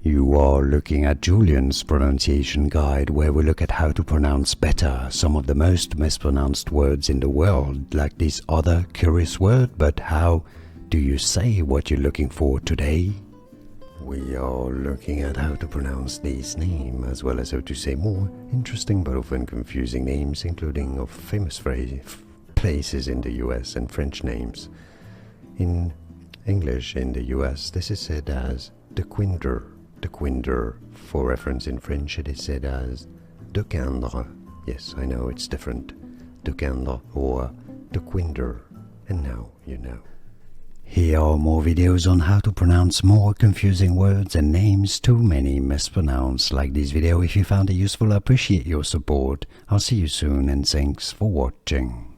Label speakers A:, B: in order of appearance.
A: You are looking at Julian's pronunciation guide, where we look at how to pronounce better some of the most mispronounced words in the world, like this other curious word. But how do you say what you're looking for today? We are looking at how to pronounce this name, as well as how to say more interesting but often confusing names, including of famous places in the US and French names. In English in the US, this is said as Dequindre. Dequindre. For reference, in French it is said as Dequindre. Yes, I know it's different. Dequindre or Dequindre. And now you know. Here are more videos on how to pronounce more confusing words and names too many mispronounced. Like this video if you found it useful. I appreciate your support. I'll see you soon and thanks for watching.